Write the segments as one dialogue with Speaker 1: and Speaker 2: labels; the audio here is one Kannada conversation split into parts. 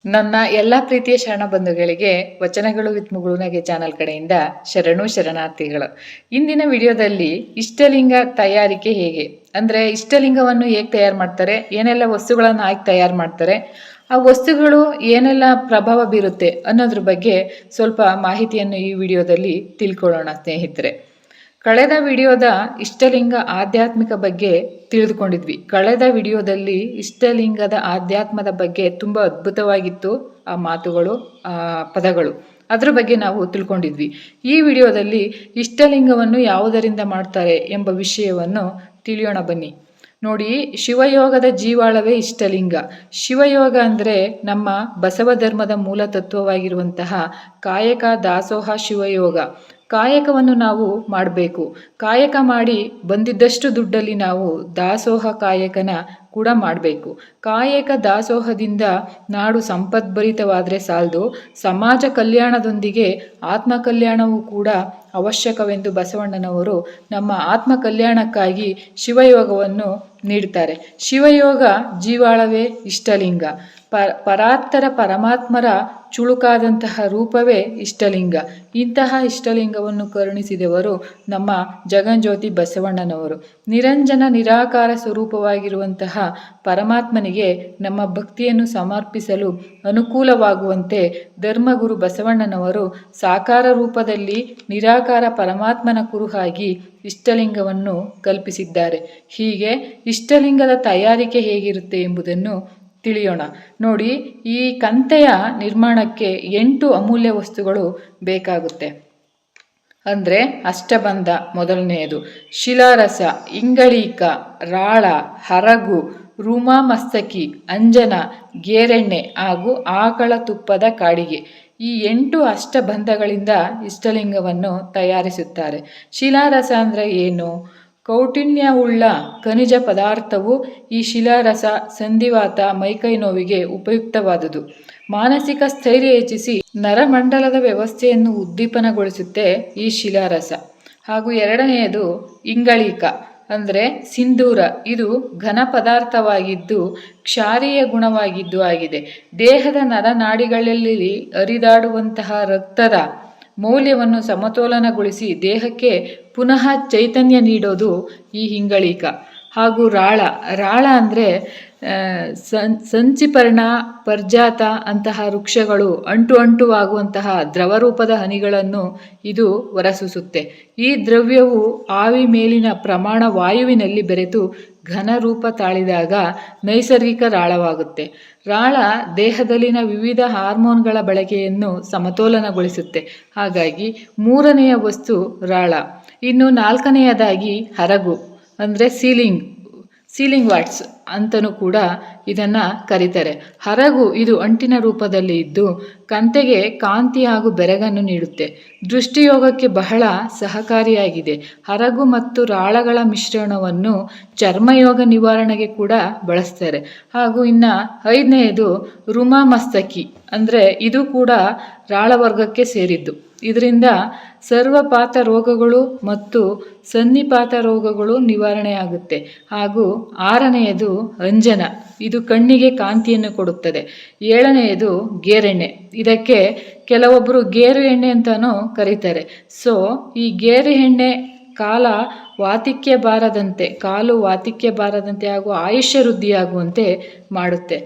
Speaker 1: ನನ್ನ ಎಲ್ಲ ಪ್ರೀತಿಯ ಶರಣ ಬಂಧುಗಳಿಗೆ ವಚನಗಳು ವಿತ್ ಮುಗುಳುನಗೆ ಚಾನಲ್ ಕಡೆಯಿಂದ ಶರಣಾರ್ಥಿಗಳು. ಇಂದಿನ ವಿಡಿಯೋದಲ್ಲಿ ಇಷ್ಟಲಿಂಗ ತಯಾರಿಕೆ ಹೇಗೆ, ಅಂದರೆ ಇಷ್ಟಲಿಂಗವನ್ನು ಹೇಗೆ ತಯಾರು ಮಾಡ್ತಾರೆ, ಏನೆಲ್ಲ ವಸ್ತುಗಳನ್ನು ಹಾಕಿ ತಯಾರು ಮಾಡ್ತಾರೆ, ಆ ವಸ್ತುಗಳು ಏನೆಲ್ಲ ಪ್ರಭಾವ ಬೀರುತ್ತೆ ಅನ್ನೋದ್ರ ಬಗ್ಗೆ ಸ್ವಲ್ಪ ಮಾಹಿತಿಯನ್ನು ಈ ವಿಡಿಯೋದಲ್ಲಿ ತಿಳ್ಕೊಳ್ಳೋಣ ಸ್ನೇಹಿತರೆ. ಕಳೆದ ವಿಡಿಯೋದ ಇಷ್ಟಲಿಂಗ ಆಧ್ಯಾತ್ಮಿಕ ಬಗ್ಗೆ ತಿಳಿದುಕೊಂಡಿದ್ವಿ. ಕಳೆದ ವಿಡಿಯೋದಲ್ಲಿ ಇಷ್ಟಲಿಂಗದ ಆಧ್ಯಾತ್ಮದ ಬಗ್ಗೆ ತುಂಬ ಅದ್ಭುತವಾಗಿತ್ತು ಆ ಮಾತುಗಳು, ಆ ಪದಗಳು. ಅದ್ರ ಬಗ್ಗೆ ನಾವು ತಿಳ್ಕೊಂಡಿದ್ವಿ. ಈ ವಿಡಿಯೋದಲ್ಲಿ ಇಷ್ಟಲಿಂಗವನ್ನು ಯಾವುದರಿಂದ ಮಾಡ್ತಾರೆ ಎಂಬ ವಿಷಯವನ್ನು ತಿಳಿಯೋಣ ಬನ್ನಿ. ನೋಡಿ, ಶಿವಯೋಗದ ಜೀವಾಳವೇ ಇಷ್ಟಲಿಂಗ. ಶಿವಯೋಗ ಅಂದರೆ ನಮ್ಮ ಬಸವ ಧರ್ಮದ ಮೂಲ ತತ್ವವಾಗಿರುವಂತಹ ಕಾಯಕ ದಾಸೋಹ ಶಿವಯೋಗ. ಕಾಯಕವನ್ನು ನಾವು ಮಾಡಬೇಕು. ಕಾಯಕ ಮಾಡಿ ಬಂದಿದ್ದಷ್ಟು ದುಡ್ಡಲ್ಲಿ ನಾವು ದಾಸೋಹ ಕಾಯಕನ ಕೂಡ ಮಾಡಬೇಕು. ಕಾಯಕ ದಾಸೋಹದಿಂದ ನಾಡು ಸಂಪದ್ಭರಿತವಾದರೆ ಸಾಲದು, ಸಮಾಜ ಕಲ್ಯಾಣದೊಂದಿಗೆ ಆತ್ಮ ಕಲ್ಯಾಣವೂ ಕೂಡ ಅವಶ್ಯಕವೆಂದು ಬಸವಣ್ಣನವರು ನಮ್ಮ ಆತ್ಮ ಕಲ್ಯಾಣಕ್ಕಾಗಿ ಶಿವಯೋಗವನ್ನು ನೀಡ್ತಾರೆ. ಶಿವಯೋಗ ಜೀವಾಳವೇ ಇಷ್ಟಲಿಂಗ. ಪರಾತ್ತರ ಪರಮಾತ್ಮರ ಚುಳುಕಾದಂತಹ ರೂಪವೇ ಇಷ್ಟಲಿಂಗ. ಇಂತಹ ಇಷ್ಟಲಿಂಗವನ್ನು ಕರುಣಿಸಿದವರು ನಮ್ಮ ಜಗಜ್ಯೋತಿ ಬಸವಣ್ಣನವರು. ನಿರಂಜನ ನಿರಾಕಾರ ಸ್ವರೂಪವಾಗಿರುವಂತಹ ಪರಮಾತ್ಮನಿಗೆ ನಮ್ಮ ಭಕ್ತಿಯನ್ನು ಸಮರ್ಪಿಸಲು ಅನುಕೂಲವಾಗುವಂತೆ ಧರ್ಮಗುರು ಬಸವಣ್ಣನವರು ಸಾಕಾರ ರೂಪದಲ್ಲಿ ನಿರಾಕಾರ ಪರಮಾತ್ಮನ ಕುರುಹಾಗಿ ಇಷ್ಟಲಿಂಗವನ್ನು ಕಲ್ಪಿಸಿದ್ದಾರೆ. ಹೀಗೆ ಇಷ್ಟಲಿಂಗದ ತಯಾರಿಕೆ ಹೇಗಿರುತ್ತೆ ಎಂಬುದನ್ನು ತಿಳಿಯೋಣ. ನೋಡಿ, ಈ ಕಂತೆಯ ನಿರ್ಮಾಣಕ್ಕೆ 8 ಅಮೂಲ್ಯ ವಸ್ತುಗಳು ಬೇಕಾಗುತ್ತೆ. ಅಂದರೆ ಅಷ್ಟಬಂಧ ಮೊದಲನೆಯದು, ಶಿಲಾರಸ, ಇಂಗಳೀಕ, ರಾಳ, ಹರಗು, ರುಮಾಮಸ್ತಕಿ, ಅಂಜನ, ಗೇರೆಣ್ಣೆ ಹಾಗೂ ಆಕಳ ತುಪ್ಪದ ಕಾಡಿಗೆ. ಈ 8 ಅಷ್ಟಬಂಧಗಳಿಂದ ಇಷ್ಟಲಿಂಗವನ್ನು ತಯಾರಿಸುತ್ತಾರೆ. ಶಿಲಾರಸ ಅಂದರೆ ಏನು? ಕೌಟಿಣ್ಯವುಳ್ಳ ಖನಿಜ ಪದಾರ್ಥವು. ಈ ಶಿಲಾರಸ ಸಂಧಿವಾತ, ಮೈಕೈ ನೋವಿಗೆ ಉಪಯುಕ್ತವಾದುದು. ಮಾನಸಿಕ ಸ್ಥೈರ್ಯ ಹೆಚ್ಚಿಸಿ ನರಮಂಡಲದ ವ್ಯವಸ್ಥೆಯನ್ನು ಉದ್ದೀಪನಗೊಳಿಸುತ್ತೆ ಈ ಶಿಲಾರಸ. ಹಾಗೂ ಎರಡನೆಯದು ಇಂಗಳೀಕ ಅಂದರೆ ಸಿಂಧೂರ. ಇದು ಘನ ಪದಾರ್ಥವಾಗಿದ್ದು ಕ್ಷಾರೀಯ ಗುಣವಾಗಿದ್ದು ಆಗಿದೆ. ದೇಹದ ನರನಾಡಿಗಳಲ್ಲಿ ಹರಿದಾಡುವಂತಹ ರಕ್ತದ ಮೌಲ್ಯವನ್ನು ಸಮತೋಲನಗೊಳಿಸಿ ದೇಹಕ್ಕೆ ಪುನಃ ಚೈತನ್ಯ ನೀಡೋದು ಈ ಇಂಗಳೀಕ. ಹಾಗೂ ರಾಳ ಅಂದರೆ ಸಂಚಿಪರ್ಣ, ಪರ್ಜಾತ ಅಂತಹ ವೃಕ್ಷಗಳು ಅಂಟುವಾಗುವಂತಹ ದ್ರವರೂಪದ ಹನಿಗಳನ್ನು ಇದು ಹೊರಸೂಸುತ್ತೆ. ಈ ದ್ರವ್ಯವು ಆವಿ ಮೇಲಿನ ಪ್ರಮಾಣ ವಾಯುವಿನಲ್ಲಿ ಬೆರೆತು ಘನ ರೂಪ ತಾಳಿದಾಗ ನೈಸರ್ಗಿಕ ರಾಳವಾಗುತ್ತೆ. ರಾಳ ದೇಹದಲ್ಲಿನ ವಿವಿಧ ಹಾರ್ಮೋನ್ಗಳ ಬಳಕೆಯನ್ನು ಸಮತೋಲನಗೊಳಿಸುತ್ತೆ. ಹಾಗಾಗಿ ಮೂರನೆಯ ವಸ್ತು ರಾಳ. ಇನ್ನು ನಾಲ್ಕನೆಯದಾಗಿ ಹರಗು ಅಂದರೆ ಸೀಲಿಂಗ್ ವಾಟ್ಸ್ ಅಂತಲೂ ಕೂಡ ಇದನ್ನು ಕರೀತಾರೆ. ಹರಗು ಇದು ಅಂಟಿನ ರೂಪದಲ್ಲಿ ಇದ್ದು ಕಂತೆಗೆ ಕಾಂತಿ ಹಾಗೂ ಬೆರಗನ್ನು ನೀಡುತ್ತೆ. ದೃಷ್ಟಿಯೋಗಕ್ಕೆ ಬಹಳ ಸಹಕಾರಿಯಾಗಿದೆ. ಹರಗು ಮತ್ತು ರಾಳಗಳ ಮಿಶ್ರಣವನ್ನು ಚರ್ಮಯೋಗ ನಿವಾರಣೆಗೆ ಕೂಡ ಬಳಸ್ತಾರೆ. ಹಾಗೂ ಇನ್ನು 5ನೆಯದು ರುಮಾಮಸ್ತಕಿ ಅಂದರೆ ಇದು ಕೂಡ ರಾಳ ವರ್ಗಕ್ಕೆ ಸೇರಿದ್ದು. ಇದರಿಂದ ಸರ್ವಪಾತ ರೋಗಗಳು ಮತ್ತು ಸನ್ನಿಪಾತ ರೋಗಗಳು ನಿವಾರಣೆಯಾಗುತ್ತೆ. ಹಾಗೂ 6ನೆಯದು ಅಂಜನ, ಇದು ಕಣ್ಣಿಗೆ ಕಾಂತಿಯನ್ನು ಕೊಡುತ್ತದೆ. 7ನೆಯದು ಗೇರೆಣ್ಣೆ, ಇದಕ್ಕೆ ಕೆಲವೊಬ್ಬರು ಗೇರು ಎಣ್ಣೆ ಅಂತಲೂ ಕರೀತಾರೆ. ಸೊ ಈ ಗೇರು ಎಣ್ಣೆ ಕಾಲು ವಾತಿಕ್ಯ ಬಾರದಂತೆ ಹಾಗೂ ಆಯುಷ್ಯ ವೃದ್ಧಿಯಾಗುವಂತೆ ಮಾಡುತ್ತೆ.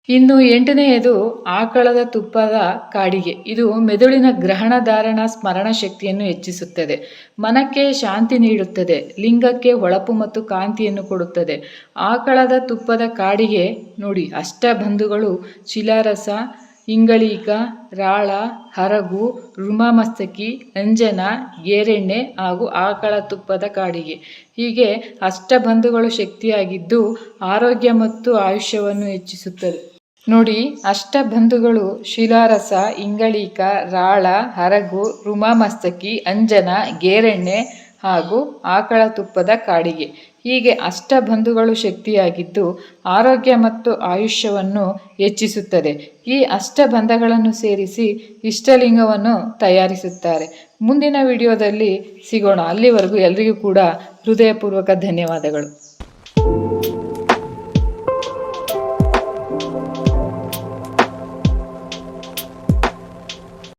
Speaker 1: ಇನ್ನು 8ನೆಯದು ಆಕಳದ ತುಪ್ಪದ ಕಾಡಿಗೆ. ಇದು ಮೆದುಳಿನ ಗ್ರಹಣ ಧಾರಣ ಸ್ಮರಣ ಶಕ್ತಿಯನ್ನು ಹೆಚ್ಚಿಸುತ್ತದೆ, ಮನಕ್ಕೆ ಶಾಂತಿ ನೀಡುತ್ತದೆ, ಲಿಂಗಕ್ಕೆ ಹೊಳಪು ಮತ್ತು ಕಾಂತಿಯನ್ನು ಕೊಡುತ್ತದೆ. ಆಕಳದ ತುಪ್ಪದ ಕಾಡಿಗೆ ನೋಡಿ, ಅಷ್ಟಬಂಧುಗಳು ಶಿಲಾರಸ, ಇಂಗಳೀಕ, ರಾಳ, ಹರಗು, ರುಮಾಮಸ್ತಕಿ, ಅಂಜನ, ಗೇರೆಣ್ಣೆ ಹಾಗೂ ಆಕಳ ತುಪ್ಪದ ಕಾಡಿಗೆ. ಹೀಗೆ ಅಷ್ಟಬಂಧುಗಳು ಶಕ್ತಿಯಾಗಿದ್ದು ಆರೋಗ್ಯ ಮತ್ತು ಆಯುಷ್ಯವನ್ನು ಹೆಚ್ಚಿಸುತ್ತದೆ. ನೋಡಿ, ಅಷ್ಟಬಂಧುಗಳು ಶಿಲಾರಸ, ಇಂಗಳೀಕ, ರಾಳ, ಹರಗು, ರುಮಾಮಸ್ತಕಿ, ಅಂಜನ, ಗೇರೆಣ್ಣೆ ಹಾಗೂ ಆಕಳ ತುಪ್ಪದ ಕಾಡಿಗೆ. ಹೀಗೆ ಅಷ್ಟಬಂಧುಗಳು ಶಕ್ತಿಯಾಗಿದ್ದು ಆರೋಗ್ಯ ಮತ್ತು ಆಯುಷ್ಯವನ್ನು ಹೆಚ್ಚಿಸುತ್ತದೆ. ಈ ಅಷ್ಟಬಂಧಗಳನ್ನು ಸೇರಿಸಿ ಇಷ್ಟಲಿಂಗವನ್ನು ತಯಾರಿಸುತ್ತಾರೆ. ಮುಂದಿನ ವಿಡಿಯೋದಲ್ಲಿ ಸಿಗೋಣ. ಅಲ್ಲಿವರೆಗೂ ಎಲ್ರಿಗೂ ಕೂಡ ಹೃದಯಪೂರ್ವಕ ಧನ್ಯವಾದಗಳು.